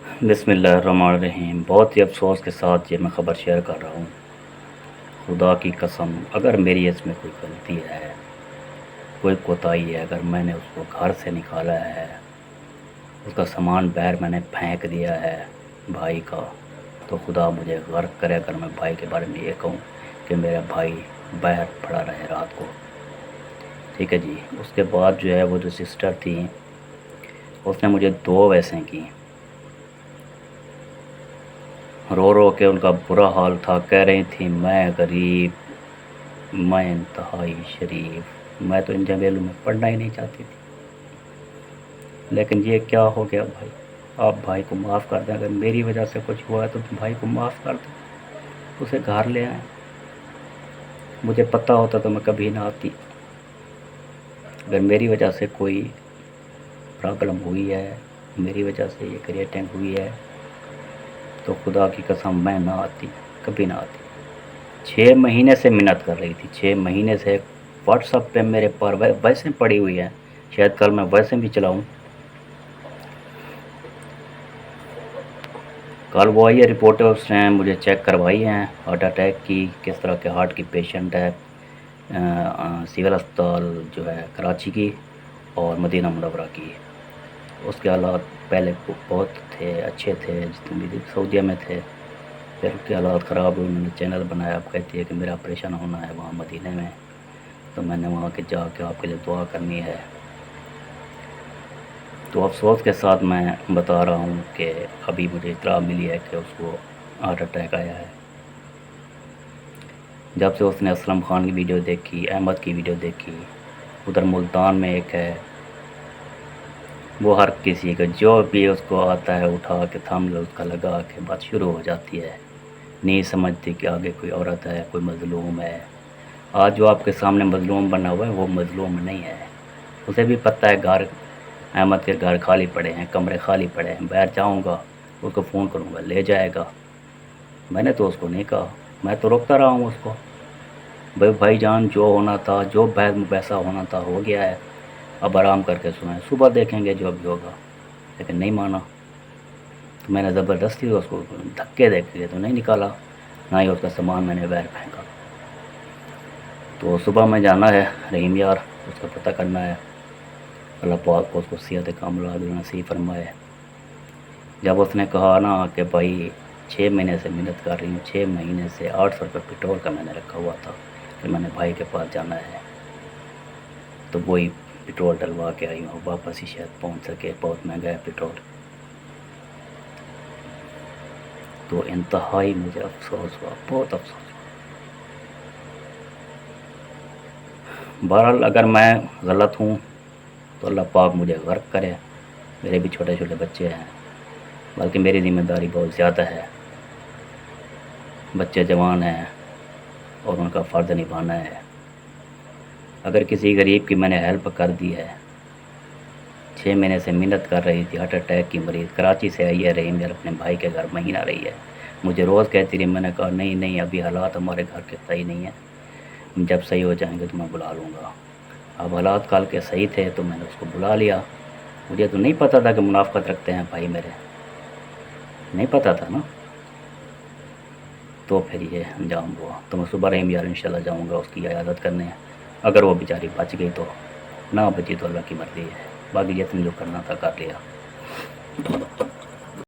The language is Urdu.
بسم اللہ الرحمن الرحیم۔ بہت ہی افسوس کے ساتھ یہ میں خبر شیئر کر رہا ہوں۔ خدا کی قسم، اگر میری اس میں کوئی غلطی ہے، کوئی کوتاہی ہے، اگر میں نے اس کو گھر سے نکالا ہے، اس کا سامان باہر میں نے پھینک دیا ہے بھائی کا، تو خدا مجھے غرق کرے اگر میں بھائی کے بارے میں یہ کہوں کہ میرا بھائی باہر پڑا رہے رات کو۔ ٹھیک ہے جی۔ اس کے بعد جو ہے وہ جو سسٹر تھی، اس نے مجھے 2 ویسیں کی، رو رو کے ان کا برا حال تھا، کہہ رہی تھی میں غریب، میں انتہائی شریف، میں تو ان جمیلوں میں پڑھنا ہی نہیں چاہتی تھی، لیکن یہ کیا ہو گیا بھائی؟ آپ بھائی کو معاف کر دیں، اگر میری وجہ سے کچھ ہوا ہے تو بھائی کو معاف کر دیں، اسے گھر لے آئیں۔ مجھے پتہ ہوتا تو میں کبھی نہ آتی۔ اگر میری وجہ سے کوئی پرابلم ہوئی ہے، میری وجہ سے یہ کریٹنگ ہوئی ہے، تو خدا کی قسم میں نہ آتی، کبھی نہ آتی۔ 6 مہینے سے منت کر رہی تھی، 6 مہینے سے واٹس ایپ پہ میرے پر ویسے پڑی ہوئی ہے، شاید کل میں ویسے بھی چلاؤں۔ کل وہ آئی ہے، رپورٹیں اس نے مجھے چیک کروائی ہیں ہارٹ اٹیک کی، کس طرح کے ہارٹ کی پیشنٹ ہے، سول اسپتال جو ہے کراچی کی اور مدینہ منورہ کی۔ اس کے حالات پہلے بہت تھے، اچھے تھے، جتنے بھی سعودیہ میں تھے، پھر اس کے حالات خراب ہوئے، انہوں نے چینل بنایا، اب کہتی ہے کہ میرا آپریشن ہونا ہے وہاں مدینہ میں، تو میں نے وہاں کے جا کے آپ کے لیے دعا کرنی ہے۔ تو افسوس کے ساتھ میں بتا رہا ہوں کہ ابھی مجھے اطلاع ملی ہے کہ اس کو ہارٹ اٹیک آیا ہے۔ جب سے اس نے اسلم خان کی ویڈیو دیکھی، احمد کی ویڈیو دیکھی، ادھر ملتان میں ایک ہے، وہ ہر کسی کا جو بھی اس کو آتا ہے اٹھا کے تھم اس کا لگا کے بات شروع ہو جاتی ہے، نہیں سمجھتی کہ آگے کوئی عورت ہے، کوئی مظلوم ہے۔ آج جو آپ کے سامنے مظلوم بنا ہوا ہے وہ مظلوم نہیں ہے، اسے بھی پتہ ہے گھر احمد کے گھر خالی پڑے ہیں، کمرے خالی پڑے ہیں، باہر جاؤں گا اس کو فون کروں گا لے جائے گا۔ میں نے تو اس کو نہیں کہا، میں تو روکتا رہا ہوں اس کو، بھائی جان جو ہونا تھا، جو پیسہ ہونا تھا ہو گیا ہے، اب آرام کر کے سنیں، صبح دیکھیں گے جو بھی ہوگا، لیکن نہیں مانا۔ تو میں نے زبردستی اس کو دھکے دے کے تو نہیں نکالا، نہ ہی اس کا سامان میں نے باہر پھینکا۔ تو صبح میں جانا ہے رحیم یار، اس کا پتہ کرنا ہے، اللہ پاک کو اس کو صحت کاملہ نصیب فرمائے۔ جب اس نے کہا نا کہ بھائی 6 مہینے سے محنت کر رہی ہوں، 6 مہینے سے 800 روپے پٹرول کا میں نے رکھا ہوا تھا کہ میں نے بھائی کے پاس جانا ہے، تو وہی پٹرول ڈلوا کے آئی ہوں، واپس ہی شاید پہنچ سکے، بہت مہنگا ہے پٹرول۔ تو انتہائی مجھے افسوس ہوا، بہت افسوس ہوا۔ بہرحال اگر میں غلط ہوں تو اللہ پاک مجھے غرق کرے، میرے بھی چھوٹے چھوٹے بچے ہیں، بلکہ میری ذمہ داری بہت زیادہ ہے، بچے جوان ہیں اور ان کا فرض نبھانا ہے۔ اگر کسی غریب کی میں نے ہیلپ کر دی ہے، 6 مہینے سے محنت کر رہی تھی، ہارٹ اٹیک کی مریض کراچی سے آئی ہے رحیم یار اپنے بھائی کے گھر مہینہ رہی ہے، مجھے روز کہتی رہی، میں نے کہا نہیں ابھی حالات ہمارے گھر کے صحیح نہیں ہیں، جب صحیح ہو جائیں گے تو میں بلا لوں گا۔ اب حالات کل کے صحیح تھے تو میں نے اس کو بلا لیا، مجھے تو نہیں پتہ تھا کہ منافقت رکھتے ہیں بھائی میرے، نہیں پتہ تھا نا، تو پھر یہ انجام ہوا۔ تو میں صبح رحیم یار انشاءاللہ جاؤں گا اس کی عیادت کرنے، اگر وہ بیچاری بچ گئی تو، نہ بچی تو اللہ کی مرضی ہے، باقی جتنے جو کرنا تھا کر لیا۔